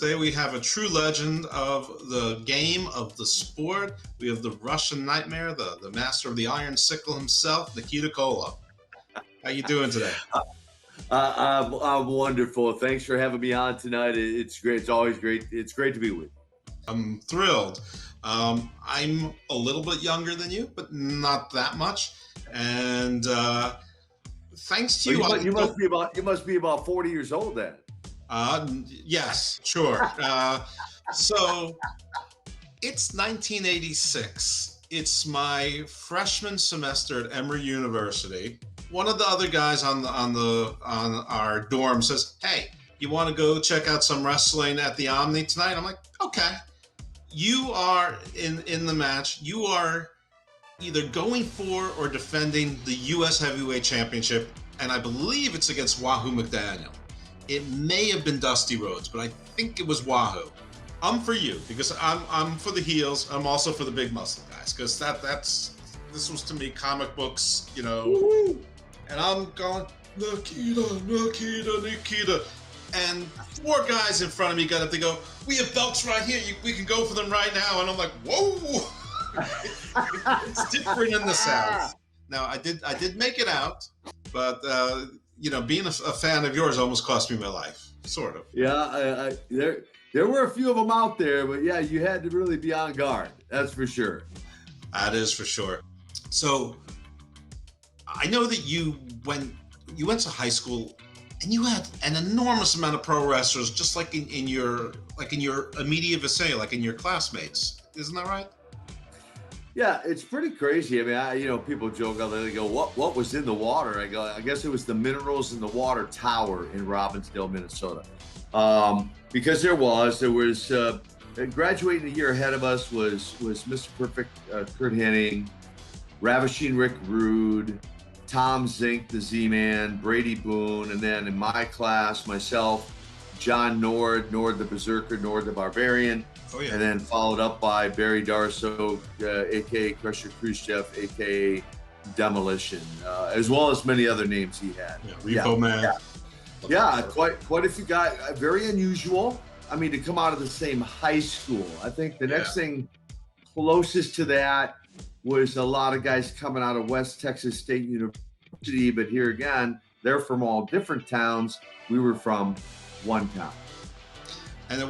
Today we have a true legend of the game, of the sport. We have the Russian Nightmare, the master of the Iron Sickle himself, Nikita Koloff. How you doing today? I'm wonderful. Thanks for having me on tonight. It's great. It's always great. It's great to be with you. I'm thrilled. I'm a little bit younger than you, but not that much. And thanks to you, you must be about 40 years old then. Yes, sure. So it's 1986. It's my freshman semester at Emory University. One of the other guys on our dorm says, "Hey, you want to go check out some wrestling at the Omni tonight?" I'm like, "Okay." You are in the match. You are either going for or defending the U.S. Heavyweight Championship, and I believe it's against Wahoo McDaniel. It may have been Dusty Rhodes, but I think it was Wahoo. I'm for you because I'm for the heels. I'm also for the big muscle guys because this was to me comic books, you know. Woo-hoo. And I'm going Nikita, and four guys in front of me got up to go. We have belts right here. We can go for them right now. And I'm like, whoa. It's different in the South. Now I did make it out, but being a fan of yours almost cost me my life, sort of. Yeah, there were a few of them out there, but yeah, you had to really be on guard. That's for sure. That is for sure. So I know that you went to high school and you had an enormous amount of pro wrestlers, just like in your immediate vicinity, like in your classmates. Isn't that right? Yeah, it's pretty crazy. I mean, people joke out there. They go, "What was in the water?" I go, "I guess it was the minerals in the water tower in Robbinsdale, Minnesota." Because there was graduating a year ahead of us was Mr. Perfect, Kurt Hennig, Ravishing Rick Rude, Tom Zink, the Z-Man, Brady Boone, and then in my class, myself, John Nord the Berserker, Nord the Barbarian. Oh, yeah. And then followed up by Barry Darso, a.k.a. Crusher Khrushchev, a.k.a. Demolition, as well as many other names he had. Yeah, Repo Man. Yeah, quite a few guys. Very unusual. I mean, to come out of the same high school. I think the next thing closest to that was a lot of guys coming out of West Texas State University. But here again, they're from all different towns. We were from one town. And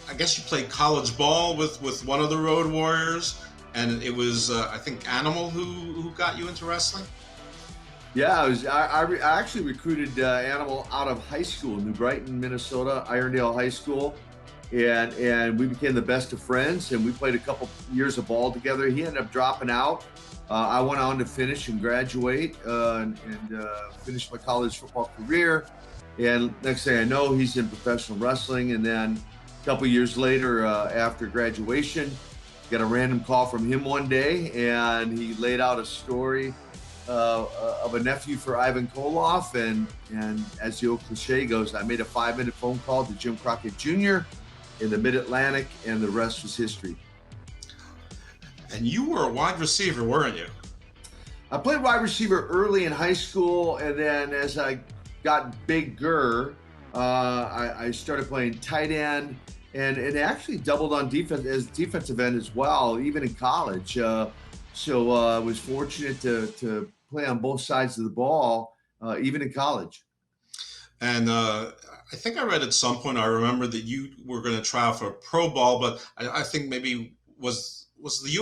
I guess you played college ball with one of the Road Warriors, and it was I think Animal who got you into wrestling. Yeah, I actually recruited Animal out of high school, New Brighton, Minnesota, Irondale High School, and we became the best of friends, and we played a couple years of ball together. He ended up dropping out. I went on to finish and graduate and finish my college football career. And next thing I know, he's in professional wrestling. And then a couple years later, after graduation, got a random call from him one day, and he laid out a story of a nephew for Ivan Koloff. And as the old cliche goes, I made a 5-minute phone call to Jim Crockett Jr. in the Mid-Atlantic, and the rest was history. And you were a wide receiver, weren't you? I played wide receiver early in high school, and then as I got bigger, I started playing tight end, and actually doubled on defense as defensive end as well, even in college. So I was fortunate to play on both sides of the ball, even in college. And I think I read at some point, I remember that you were going to try out for pro ball, but I think maybe was the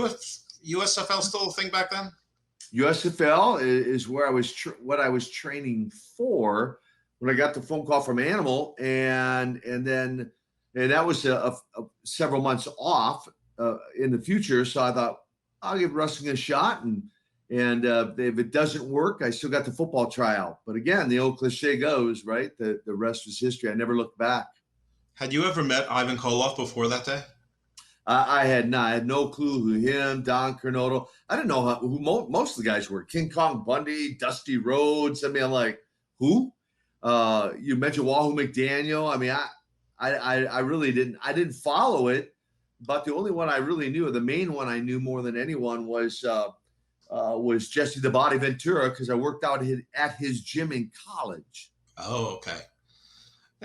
USFL still a thing back then? USFL is where I was what I was training for when I got the phone call from Animal, and that was several months off in the future. So I thought I'll give wrestling a shot, and if it doesn't work, I still got the football tryout. But again, the old cliche goes, right? The rest was history. I never looked back. Had you ever met Ivan Koloff before that day? I had not. I had no clue who him, Don Cornotto. I didn't know who most of the guys were. King Kong Bundy, Dusty Rhodes. I mean, I'm like, who? You mentioned Wahoo McDaniel. I mean, I really didn't. I didn't follow it, but the only one I really knew, the main one I knew more than anyone, was Jesse the Body Ventura, because I worked out at his gym in college. Oh, okay.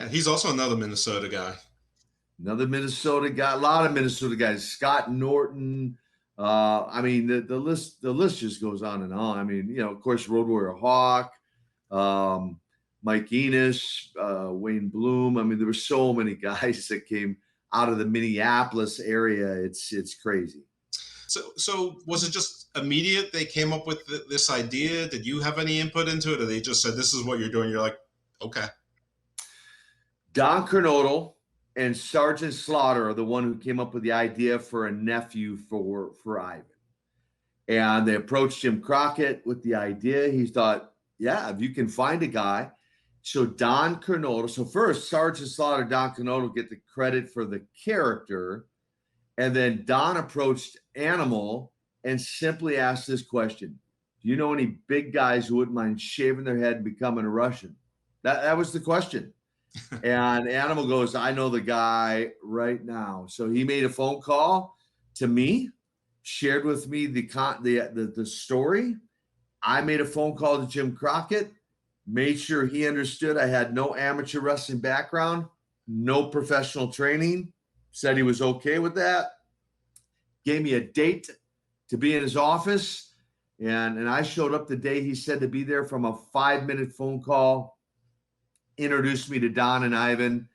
And he's also another Minnesota guy. Another Minnesota guy, a lot of Minnesota guys. Scott Norton. I mean, the list just goes on and on. I mean, of course, Road Warrior Hawk, um, Mike Enos, Wayne Bloom. I mean, there were so many guys that came out of the Minneapolis area. It's crazy. So was it just immediate? They came up with this idea. Did you have any input into it, or they just said, "This is what you're doing"? You're like, okay. Don Kernodle and Sergeant Slaughter are the one who came up with the idea for a nephew for Ivan. And they approached Jim Crockett with the idea. He thought, yeah, if you can find a guy. So Don Kernodle, so first Sergeant Slaughter, Don Kernodle get the credit for the character. And then Don approached Animal and simply asked this question: do you know any big guys who wouldn't mind shaving their head and becoming a Russian? That was the question. And Animal goes, I know the guy right now. So he made a phone call to me, shared with me the story. I made a phone call to Jim Crockett, made sure he understood I had no amateur wrestling background, no professional training, said he was okay with that, gave me a date to be in his office. And I showed up the day he said to be there from a 5-minute phone call, introduced me to Don and Ivan,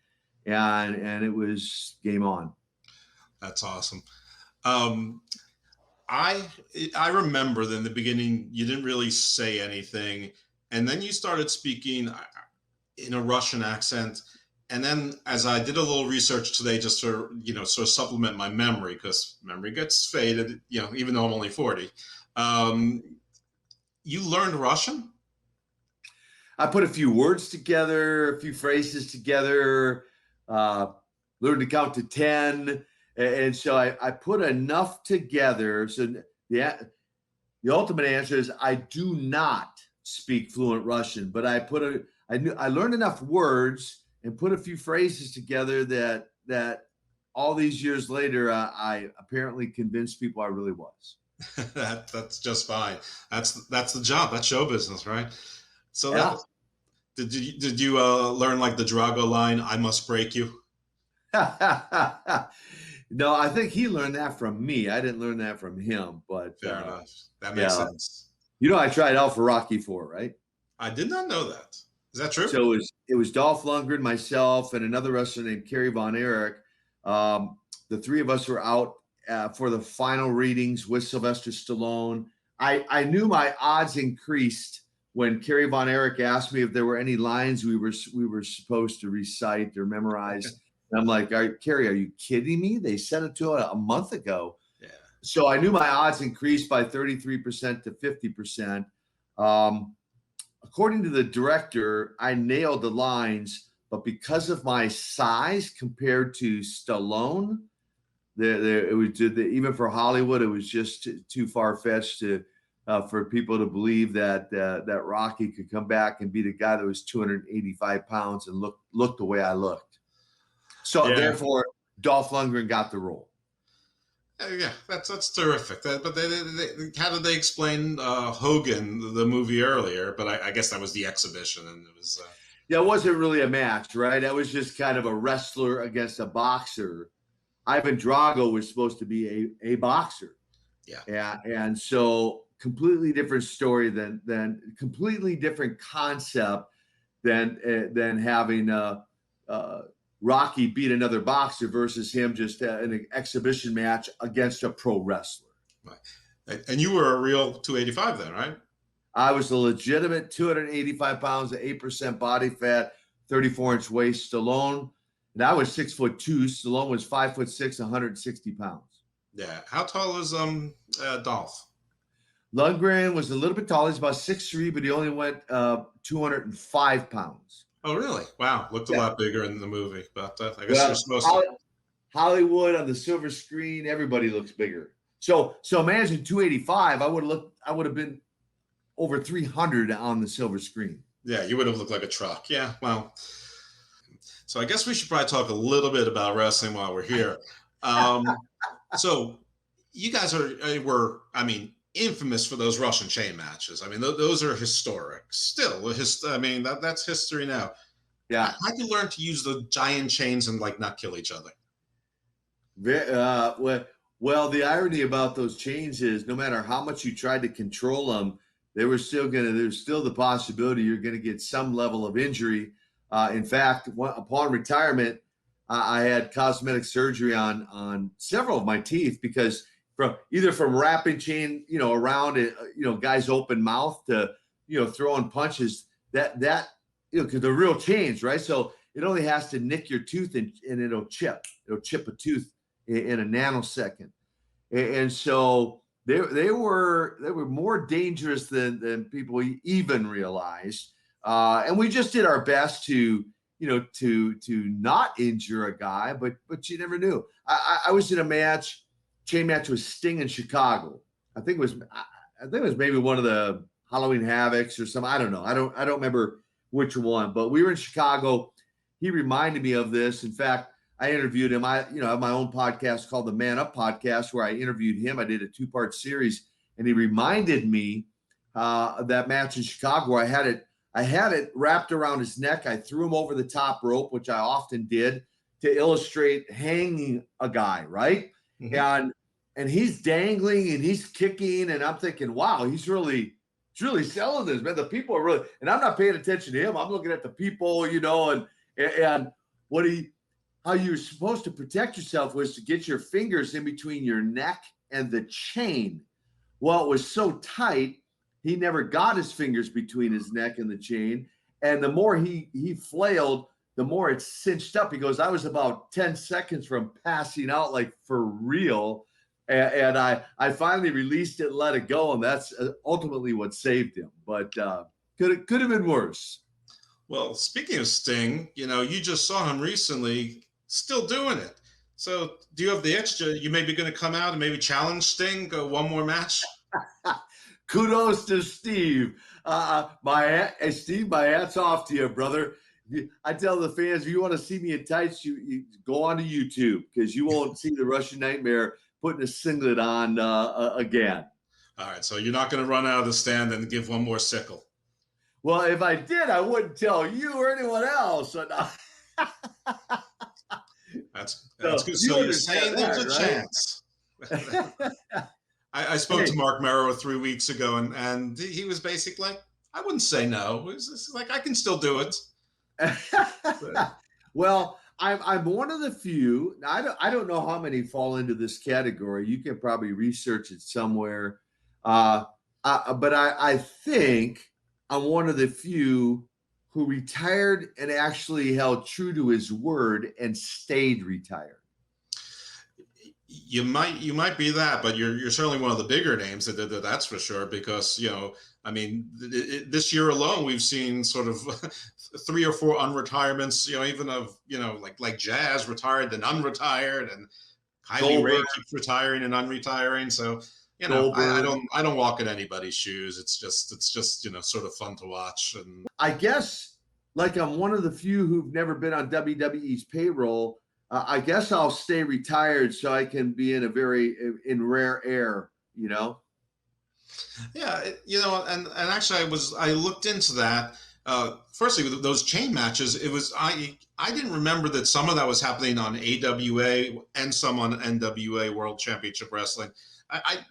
and it was game on. That's awesome. I remember that in the beginning you didn't really say anything, and then you started speaking in a Russian accent. And then, as I did a little research today, just to sort of supplement my memory, because memory gets faded, even though I'm only 40. You learned Russian? I put a few words together, a few phrases together, learned to count to 10. And so I put enough together. So the ultimate answer is I do not speak fluent Russian, but I learned enough words and put a few phrases together that all these years later, I apparently convinced people I really was. That's just fine. That's the job. That's show business, right? So Yeah. did you learn like the Drago line, "I must break you"? No, I think he learned that from me. I didn't learn that from him, but Fair enough. That makes sense. I tried out for Rocky IV, right? I did not know that. Is that true? So it was Dolph Lundgren, myself, and another wrestler named Kerry Von Erich. The three of us were out for the final readings with Sylvester Stallone. I knew my odds increased when Kerry Von Erich asked me if there were any lines we were supposed to recite or memorize. Okay. And I'm like, Kerry, are you kidding me? They sent it to a month ago. Yeah. So I knew my odds increased by 33% to 50%. According to the director, I nailed the lines, but because of my size compared to Stallone, even for Hollywood, it was just too far-fetched for people to believe that Rocky could come back and beat a guy that was 285 pounds and looked the way I looked. So Therefore, Dolph Lundgren got the role. Yeah, that's terrific. But how did they explain Hogan, the movie earlier? But I guess that was the exhibition, and it was. Yeah, it wasn't really a match, right? That was just kind of a wrestler against a boxer. Ivan Drago was supposed to be a boxer. Yeah. And so completely different story than completely different concept than having Rocky beat another boxer versus him just in an exhibition match against a pro wrestler. Right. And you were a real 285 then, right? I was a legitimate 285 pounds, 8% body fat, 34-inch waist. Stallone, and I was 6'2". Stallone was 5'6", 160 pounds. Yeah. How tall is Dolph? Lundgren was a little bit tall. He's about 6'3", but he only went 205 pounds. Oh, really? Wow. Looked a lot bigger in the movie, but I guess you're supposed to. Hollywood on the silver screen, everybody looks bigger. So imagine 285. I would have been over 300 on the silver screen. Yeah, you would have looked like a truck. Yeah, well. So I guess we should probably talk a little bit about wrestling while we're here. So you guys were, infamous for those Russian chain matches. I mean, those are historic. Still, that's history now. Yeah. How'd you learn to use the giant chains and like not kill each other? Well, the irony about those chains is no matter how much you tried to control them, there's still the possibility you're going to get some level of injury. In fact, upon retirement, I had cosmetic surgery on several of my teeth because from wrapping chain, around it, guys' open mouth to, throwing punches because they're real chains, right? So it only has to nick your tooth and it'll chip a tooth in a nanosecond. And so they were more dangerous than people even realized. And we just did our best to not injure a guy, but you never knew. I was in a chain match with Sting in Chicago. I think it was maybe one of the Halloween Havocs or something. I don't know. I don't remember which one, but we were in Chicago. He reminded me of this. In fact, I interviewed him. I have my own podcast called the Man Up Podcast where I interviewed him. I did a 2-part series, and he reminded me of that match in Chicago where I had it wrapped around his neck. I threw him over the top rope, which I often did to illustrate hanging a guy, right? Mm-hmm. And he's dangling and he's kicking, and I'm thinking, wow, he's really selling this, man. The people are really, and I'm not paying attention to him. I'm looking at the people, and how you're supposed to protect yourself was to get your fingers in between your neck and the chain. Well, it was so tight, he never got his fingers between his neck and the chain. And the more he flailed, the more it cinched up. He goes, I was about 10 seconds from passing out, like for real. And I finally released it, let it go. And that's ultimately what saved him. But could have been worse. Well, speaking of Sting, you just saw him recently still doing it. So do you have the extra? You may be going to come out and maybe challenge Sting, go one more match? Kudos to Steve. Steve, my hat's off to you, brother. I tell the fans, if you want to see me in tights, you go on to YouTube because you won't see the Russian Nightmare putting a singlet on again. All right, so you're not going to run out of the stand and give one more sickle. Well, if I did, I wouldn't tell you or anyone else. That's good. So you're saying there's a chance. I spoke to Mark Merrow 3 weeks ago, and he was basically like, I wouldn't say no. It's like, I can still do it. Well, I'm one of the few. I don't know how many fall into this category. You can probably research it somewhere. But I think I'm one of the few who retired and actually held true to his word and stayed retired. You might be that, but you're certainly one of the bigger names that did that. That's for sure. Because this year alone, we've seen sort of 3 or 4 unretirements. Even of like Jazz retired then unretired, and Kylie Ray keeps retiring and unretiring. So I don't walk in anybody's shoes. It's just sort of fun to watch. And I guess like I'm one of the few who've never been on WWE's payroll. I guess I'll stay retired so I can be in rare air, Yeah, and actually I looked into that. Firstly, with those chain matches, I didn't remember that some of that was happening on AWA and some on NWA World Championship Wrestling. I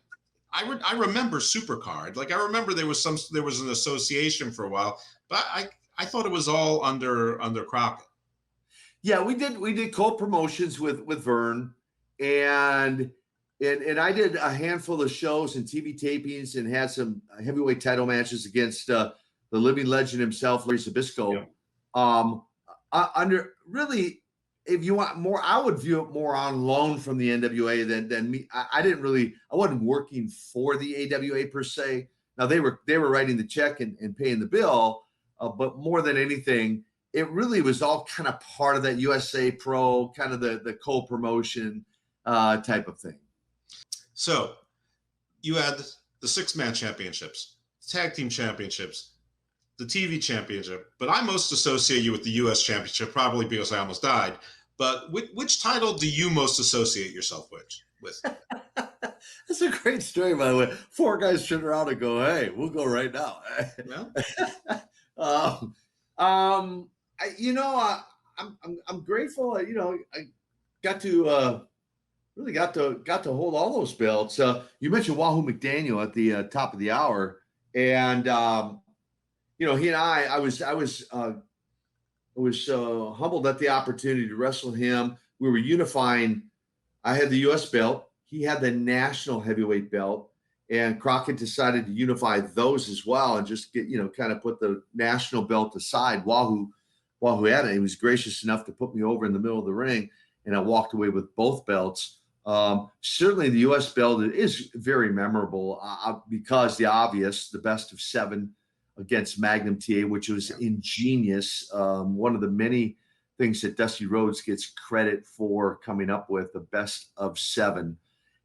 remember Supercard. Like I remember there was an association for a while, but I thought it was all under Crockett. Yeah, we did co-promotions with Vern, and I did a handful of shows and TV tapings and had some heavyweight title matches against the living legend himself, Larry Zbyszko. Yeah. If you want more, I would view it more on loan from the NWA than me. I wasn't working for the AWA per se. Now they were writing the check and paying the bill, but more than anything, it really was all kind of part of that USA Pro, kind of the co-promotion type of thing. So you had the 6-man championships, tag team championships, the TV championship, but I most associate you with the US championship, probably because I almost died. But which title do you most associate yourself with? That's a great story, by the way. 4 guys turn around and go, "Hey, we'll go right now." I'm grateful. I got to really got to hold all those belts. You mentioned Wahoo McDaniel at the top of the hour, and he and I was humbled at the opportunity to wrestle him. We were unifying. I had the U.S. belt. He had the national heavyweight belt, and Crockett decided to unify those as well and just get kind of put the national belt aside. Wahoo had it. He was gracious enough to put me over in the middle of the ring, and I walked away with both belts. Certainly, the U.S. belt is very memorable because the best of 7 against Magnum TA, which was ingenious. One of the many things that Dusty Rhodes gets credit for coming up with, the best of 7,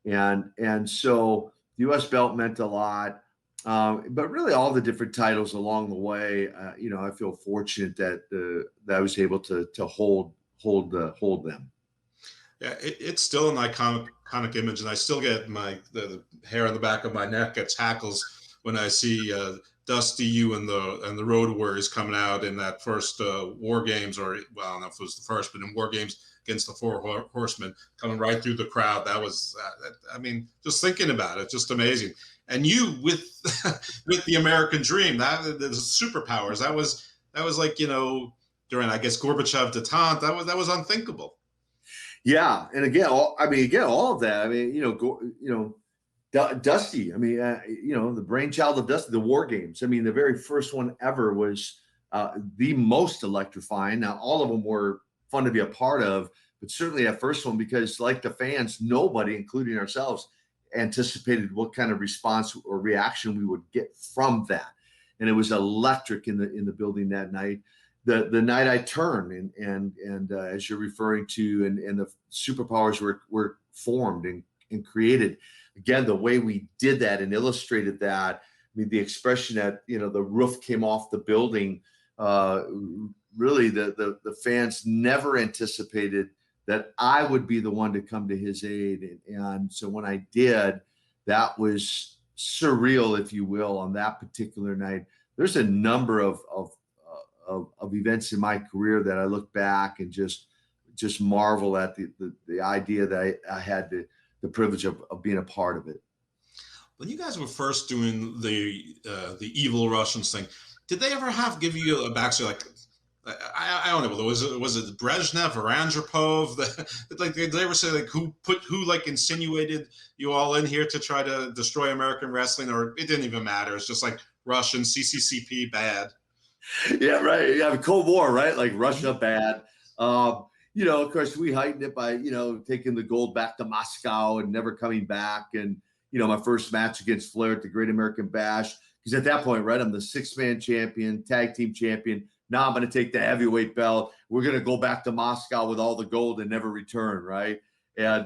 and so the U.S. belt meant a lot. But really, all the different titles along the way, I feel fortunate that I was able to hold them. Yeah, it's still an iconic image, and I still get the hair on the back of my neck gets hackles when I see Dusty, you and the Road Warriors coming out in that first War Games, or well, I don't know if it was the first, but in War Games against the Four Horsemen, coming right through the crowd. That was, I mean, just thinking about it, just amazing. And you with with the American Dream, the superpowers, that was like during, I guess, Gorbachev detente, that was unthinkable. Yeah, and again, all of that. I mean, Dusty. I mean, the brainchild of Dusty, the War Games. I mean, the very first one ever was the most electrifying. Now, all of them were fun to be a part of, but certainly that first one, because like the fans, nobody, including ourselves, anticipated what kind of response or reaction we would get from that, and it was electric in the building that night. The night I turned, and as you're referring to, and the superpowers were formed and created. Again, the way we did that and illustrated that, I mean, the expression that the roof came off the building, really the fans never anticipated that I would be the one to come to his aid, and so when I did, that was surreal, if you will, on that particular night. There's a number of events in my career that I look back and just marvel at the idea that I had the privilege of being a part of it. When you guys were first doing the evil Russians thing, did they ever give you a backstory? Like, I don't know, was it Brezhnev or Andropov? Like, did they ever say like who like insinuated you all in here to try to destroy American wrestling, or it didn't even matter? It's just like Russian CCCP bad. Yeah, right. Yeah, Cold War, right? Like Russia bad. Of course, we heightened it by taking the gold back to Moscow and never coming back. And my first match against Flair at the Great American Bash, because at that point, right, I'm the 6-man champion, tag team champion. Now I'm going to take the heavyweight belt. We're going to go back to Moscow with all the gold and never return, right? And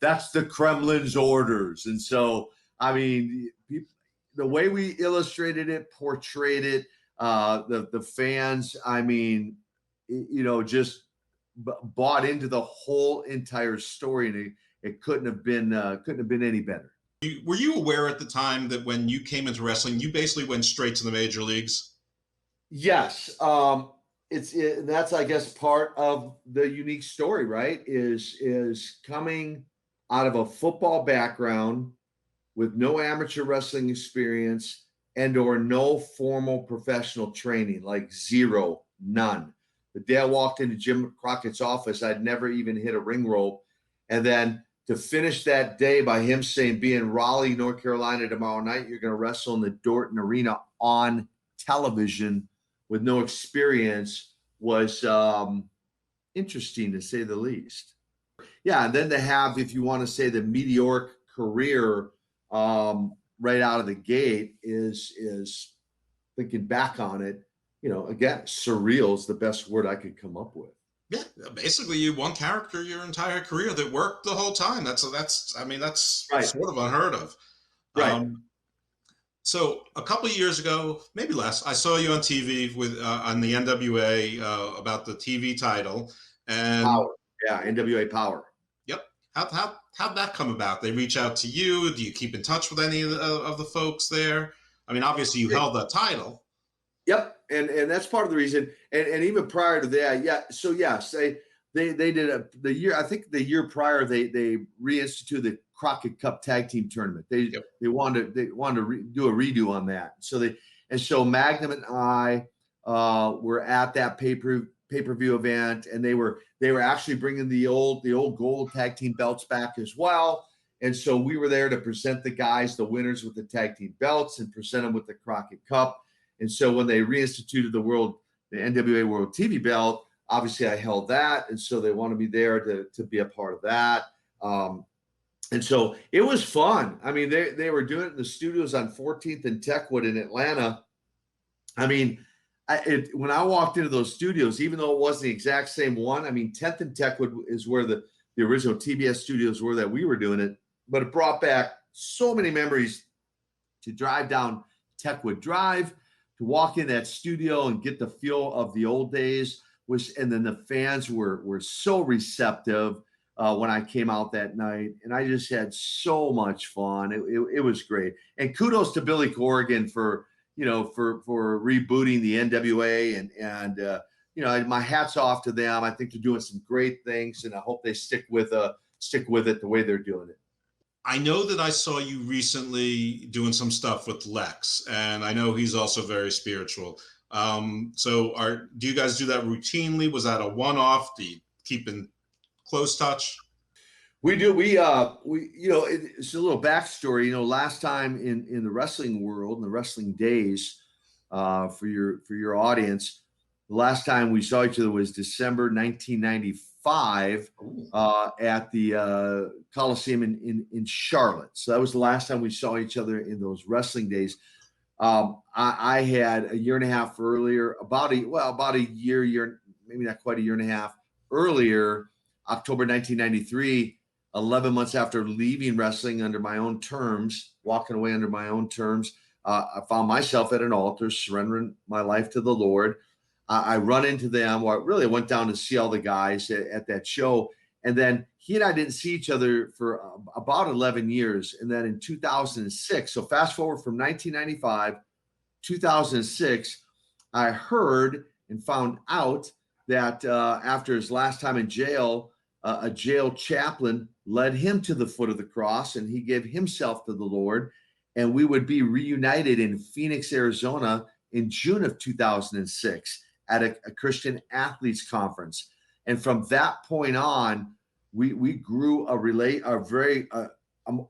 that's the Kremlin's orders. And so, I mean, the way we illustrated it, portrayed it, the fans, I mean, just bought into the whole entire story, and it couldn't have been any better. Were you aware at the time that when you came into wrestling, you basically went straight to the major leagues? Yes. That's, I guess, part of the unique story, right? Is coming out of a football background with no amateur wrestling experience and or no formal professional training, like zero, none. The day I walked into Jim Crockett's office, I'd never even hit a ring rope. And then to finish that day by him saying, be in Raleigh, North Carolina tomorrow night, you're going to wrestle in the Dorton Arena on television with no experience, was interesting, to say the least. Yeah, and then to have, if you want to say, the meteoric career right out of the gate is thinking back on it, again, surreal is the best word I could come up with. Yeah, basically you one character your entire career that worked the whole time. That's right. Sort of unheard of. Right. So a couple of years ago, maybe less, I saw you on TV with on the NWA about the TV title, and Power. Yeah, NWA Power. Yep. How'd that come about? They reach out to you? Do you keep in touch with any of the folks there? I mean, obviously you held that title. Yep, and that's part of the reason. And even prior to that, yeah. So yes, they did the year. I think the year prior they reinstituted the Crockett Cup Tag Team Tournament. Yep. They wanted to do a redo on that. So Magnum and I were at that pay-per-view event, and they were actually bringing the old gold tag team belts back as well. And so we were there to present the guys, the winners, with the tag team belts and present them with the Crockett Cup. And so when they reinstituted the NWA World TV belt, obviously I held that. And so they wanted me there to be a part of that. And so it was fun. I mean, they were doing it in the studios on 14th and Techwood in Atlanta. I mean, when I walked into those studios, even though it wasn't the exact same one, I mean, 10th and Techwood is where the original TBS studios were that we were doing it. But it brought back so many memories to drive down Techwood Drive, to walk in that studio and get the feel of the old days. And then the fans were so receptive when I came out that night, and I just had so much fun. It was great. And kudos to Billy Corrigan for rebooting the NWA, and my hat's off to them. I think they're doing some great things, and I hope they stick with it the way they're doing it. I know that I saw you recently doing some stuff with Lex, and I know he's also very spiritual. So do you guys do that routinely? Was that a one-off? Do you keep in close touch? We do. It's a little backstory. Last time in the wrestling world, in the wrestling days, for your audience, the last time we saw each other was December 1995 at the Coliseum in Charlotte. So that was the last time we saw each other in those wrestling days. I had a year and a half earlier, about a year, maybe not quite a year and a half earlier, October 1993, 11 months after leaving wrestling under my own terms, walking away under my own terms, I found myself at an altar, surrendering my life to the Lord. I run into them, or really went down to see all the guys at that show. And then he and I didn't see each other for about 11 years. And then in 2006, so fast forward from 1995, 2006, I heard and found out that after his last time in jail, a jail chaplain led him to the foot of the cross, and he gave himself to the Lord. And we would be reunited in Phoenix, Arizona in June of 2006 at a Christian athletes conference. And from that point on, we grew a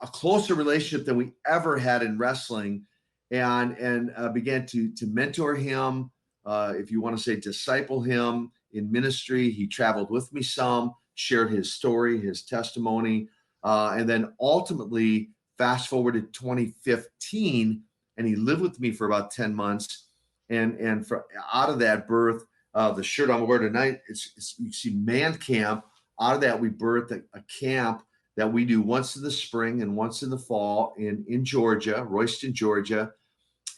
closer relationship than we ever had in wrestling, and began to mentor him, if you want to say disciple him in ministry. He traveled with me some, shared his story, his testimony, and then ultimately fast forward to 2015, and he lived with me for about 10 months. And out of that birth, the shirt I'm wearing tonight, you see Man Camp. Out of that, we birthed a camp that we do once in the spring and once in the fall in Georgia, Royston, Georgia,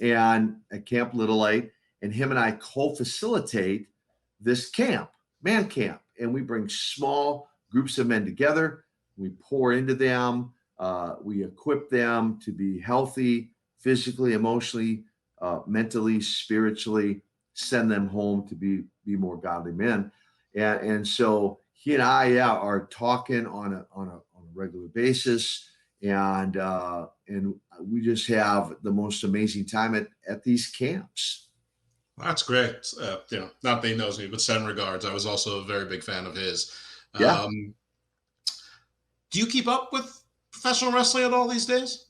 and at Camp Little Light. And him and I co-facilitate this camp, Man Camp. And we bring small groups of men together. We pour into them. We equip them to be healthy, physically, emotionally, mentally, spiritually, send them home to be more godly men. And so he and I are talking on a regular basis, and we just have the most amazing time at these camps. That's great. Not that he knows me, but send regards. I was also a very big fan of his. Yeah. Do you keep up with professional wrestling at all these days?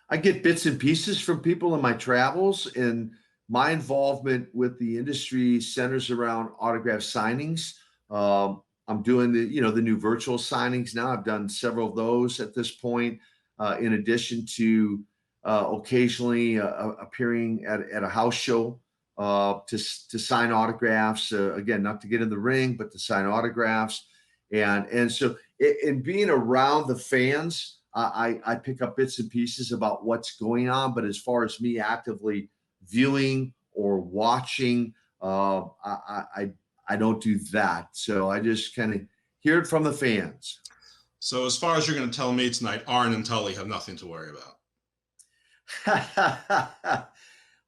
I get bits and pieces from people in my travels, and my involvement with the industry centers around autograph signings. I'm doing the new virtual signings now. I've done several of those at this point, in addition to occasionally appearing at a house show to sign autographs. Again, not to get in the ring, but to sign autographs. And so in being around the fans, I pick up bits and pieces about what's going on. But as far as me actively viewing or watching, I don't do that. So I just kind of hear it from the fans. So as far as you're going to tell me tonight, Arn and Tully have nothing to worry about.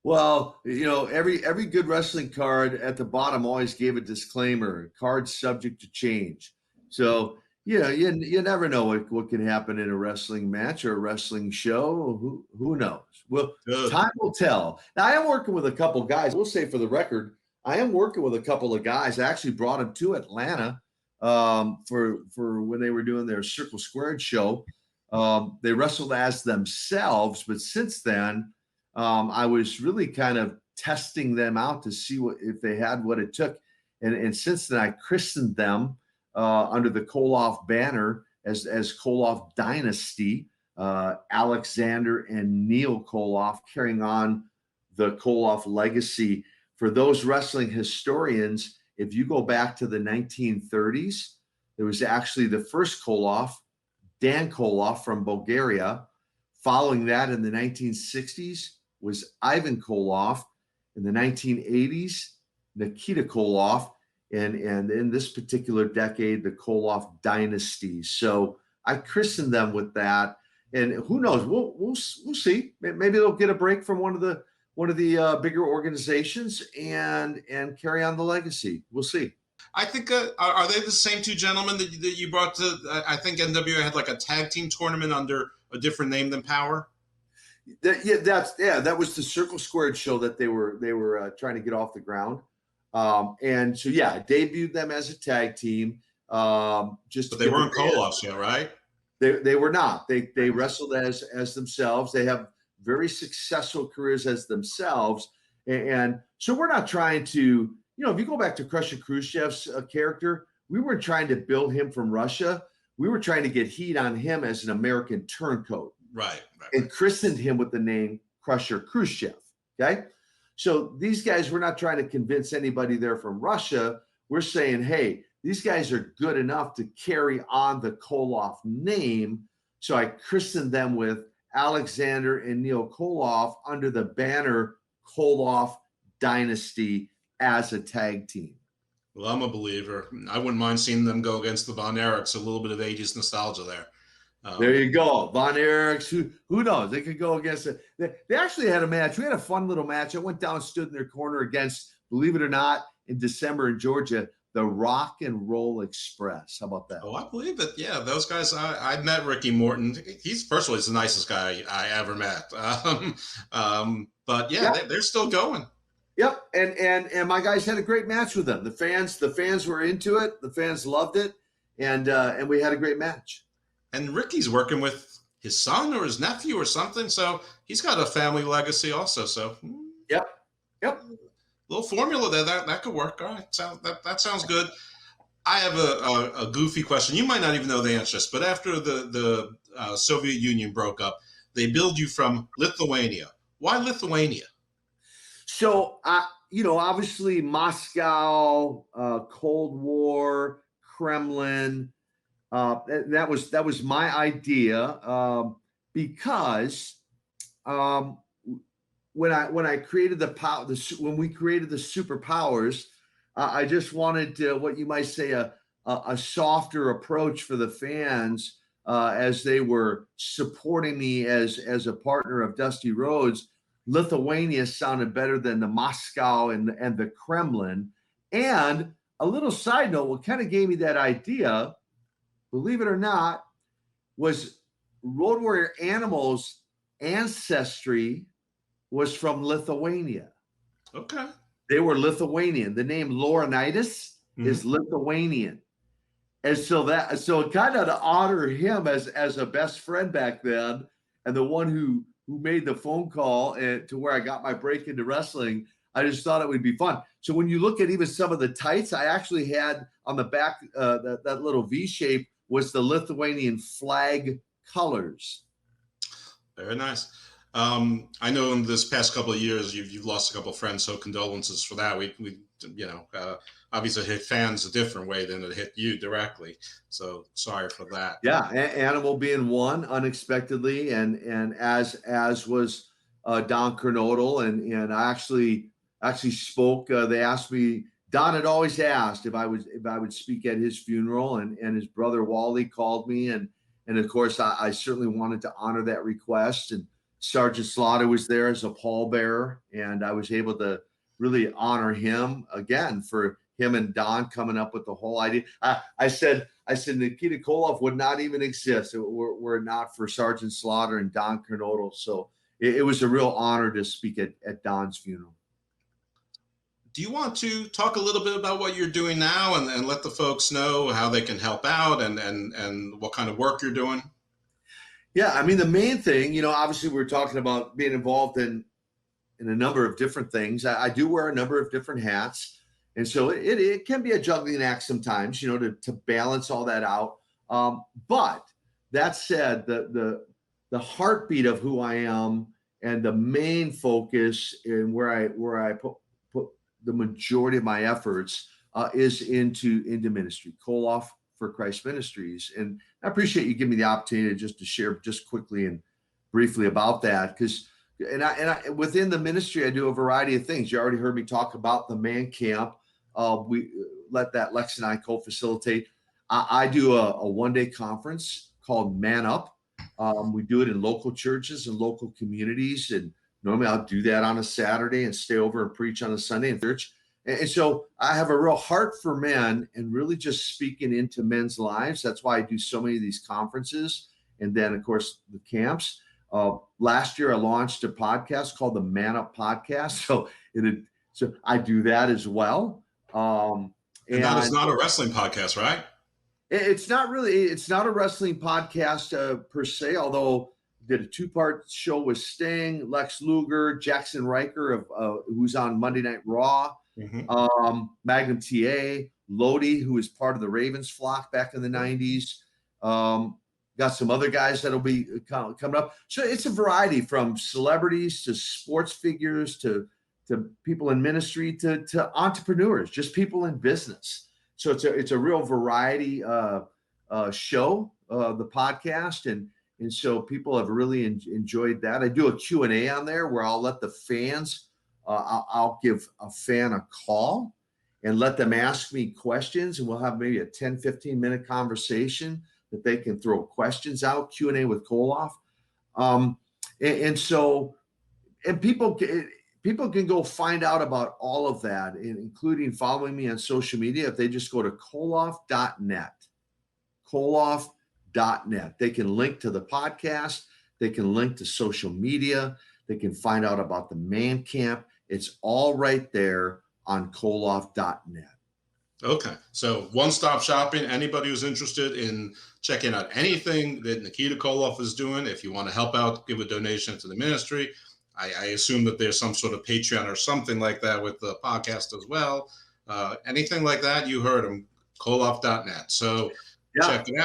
Well, every good wrestling card at the bottom always gave a disclaimer: card subject to change. So you never know what can happen in a wrestling match or a wrestling show. Who knows? Well, Good. time will tell. Now, I am working with a couple guys. We'll say for the record, I am working with a couple of guys. I actually brought them to Atlanta for when they were doing their Circle Squared show. They wrestled as themselves, but since then, I was really kind of testing them out to see if they had what it took. And since then, I christened them under the Koloff banner as Koloff Dynasty, Alexander and Neil Koloff, carrying on the Koloff legacy. For those wrestling historians, if you go back to the 1930s, there was actually the first Koloff, Dan Koloff from Bulgaria. Following that in the 1960s was Ivan Koloff. In the 1980s, Nikita Koloff. And in this particular decade, the Koloff dynasty. So I christened them with that. And who knows? We'll see. Maybe they'll get a break from one of the bigger organizations and carry on the legacy. We'll see. I think are they the same two gentlemen that you brought to? I think NWA had like a tag team tournament under a different name than Power. That was the Circle Squared show that they were trying to get off the ground. And so I debuted them as a tag team. But they weren't Koloffs yet, right? They were not. They wrestled as themselves. They have very successful careers as themselves. And so we're not trying to, if you go back to Crusher Khrushchev's character, we weren't trying to build him from Russia. We were trying to get heat on him as an American turncoat. Right. And christened him with the name Crusher Khrushchev. Okay. So these guys, we're not trying to convince anybody they're from Russia. We're saying, hey, these guys are good enough to carry on the Koloff name. So I christened them with Alexander and Neil Koloff under the banner Koloff Dynasty as a tag team. Well, I'm a believer. I wouldn't mind seeing them go against the Von Erichs. A little bit of 80s nostalgia there. There you go. Von Erichs. Who knows? They could go against it. They actually had a match. We had a fun little match. I went down, stood in their corner against, believe it or not, in December in Georgia, the Rock and Roll Express. How about that? Oh, I believe it. Yeah, those guys. I met Ricky Morton. He's the nicest guy I ever met. But they're still going. Yep, and my guys had a great match with them. The fans were into it. The fans loved it, and we had a great match. And Ricky's working with his son or his nephew or something, so he's got a family legacy also. So yep, little formula there that could work. All right, that sounds good. I have a goofy question. You might not even know the answer, but after the Soviet Union broke up, they billed you from Lithuania. Why Lithuania? So, obviously Moscow, Cold War, Kremlin. That was my idea because when I created when we created the superpowers, I just wanted what you might say a softer approach for the fans as they were supporting me as a partner of Dusty Rhodes. Lithuania sounded better than the Moscow and the Kremlin. And a little side note, what kind of gave me that idea, believe it or not, was Road Warrior Animal's ancestry was from Lithuania. Okay. They were Lithuanian. The name Laurinaitis is Lithuanian. And so kind of to honor him as a best friend back then, and the one who made the phone call to where I got my break into wrestling, I just thought it would be fun. So when you look at even some of the tights, I actually had on the back, that little V shape was the Lithuanian flag colors. Very nice. I know in this past couple of years, you've lost a couple of friends, so condolences for that. We obviously hit fans a different way than it hit you directly. So sorry for that. Yeah, Animal being one unexpectedly, and as was Don Kernodle, and I actually spoke. They asked me. Don had always asked if I would speak at his funeral, and his brother Wally called me, and of course I certainly wanted to honor that request, and Sergeant Slaughter was there as a pallbearer, and I was able to really honor him again for him and Don coming up with the whole idea. I said Nikita Koloff would not even exist were it not for Sergeant Slaughter and Don Kernodle. So it was a real honor to speak at Don's funeral. Do you want to talk a little bit about what you're doing now and let the folks know how they can help out and what kind of work you're doing? Yeah, I mean, the main thing, obviously we're talking about being involved in a number of different things. I do wear a number of different hats. And so it can be a juggling act sometimes, to balance all that out. But that said, the heartbeat of who I am and the main focus and where I put the majority of my efforts is into ministry, Koloff for Christ Ministries. And I appreciate you giving me the opportunity just to share just quickly and briefly about that, because I within the ministry, I do a variety of things. You already heard me talk about the man camp. We let that Lex and I co-facilitate. I do a one-day conference called Man Up. We do it in local churches and local communities. And normally I'll do that on a Saturday and stay over and preach on a Sunday in church. And so I have a real heart for men and really just speaking into men's lives. That's why I do so many of these conferences. And then, of course, the camps. Last year, I launched a podcast called the Man Up Podcast. So I do that as well. And that is not a wrestling podcast, right? It's not a wrestling podcast per se, although did a 2-part show with Sting, Lex Luger, Jackson Riker, who's on Monday Night Raw, Magnum TA, Lodi, who is part of the Ravens flock back in the 90s. Got some other guys that'll be coming up. So it's a variety from celebrities to sports figures to people in ministry to entrepreneurs, just people in business. So it's a real variety show, the podcast, and so people have really enjoyed that. I do a Q&A on there where I'll let the fans, I'll give a fan a call and let them ask me questions, and we'll have maybe a 10, 15-minute conversation that they can throw questions out, Q&A with Koloff. And people can go find out about all of that, including following me on social media, if they just go to koloff.net. Koloff.net. They can link to the podcast. They can link to social media. They can find out about the man camp. It's all right there on koloff.net. Okay. So one-stop shopping. Anybody who's interested in checking out anything that Nikita Koloff is doing, if you want to help out, give a donation to the ministry. I assume that there's some sort of Patreon or something like that with the podcast as well. Anything like that, you heard him, koloff.net. So check it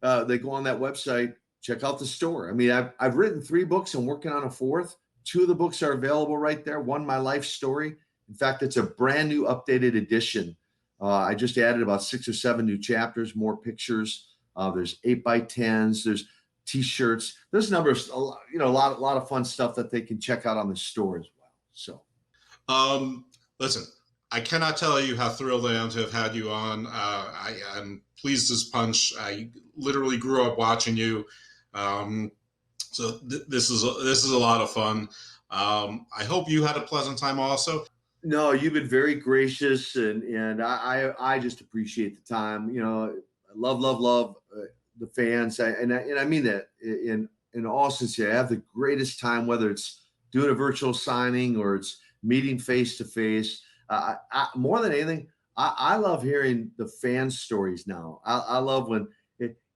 out. They go on that website, check out the store. I mean, I've written 3 books. I'm working on a 4th. 2 of the books are available right there. One, My Life Story. In fact, it's a brand new updated edition. I just added about 6 or 7 new chapters, more pictures. There's 8x10s. There's T-shirts. There's a number of, a lot of fun stuff that they can check out on the store as well. So, listen, I cannot tell you how thrilled I am to have had you on. I'm pleased as punch. I literally grew up watching you. So this is a lot of fun. I hope you had a pleasant time also. No, you've been very gracious, and I just appreciate the time. I love the fans, and I mean that in all sincerity. I have the greatest time, whether it's doing a virtual signing or it's meeting face to face. More than anything, I love hearing the fan stories now. I love when,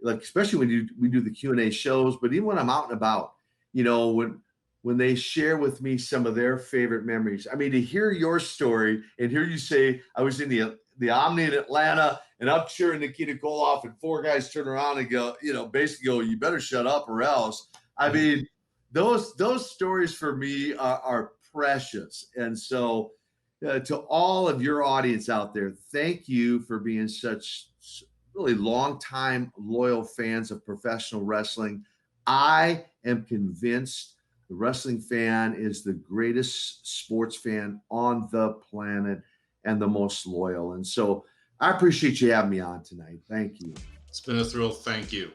especially when we do the Q&A shows, but even when I'm out and about, when they share with me some of their favorite memories. I mean, to hear your story and hear you say, I was in the Omni in Atlanta and I'm cheering Nikita Koloff, and 4 guys turn around and go, basically go, you better shut up or else. I mean, those stories for me are precious. And so to all of your audience out there, thank you for being such really long-time loyal fans of professional wrestling. I am convinced the wrestling fan is the greatest sports fan on the planet and the most loyal. And so I appreciate you having me on tonight. Thank you. It's been a thrill. Thank you.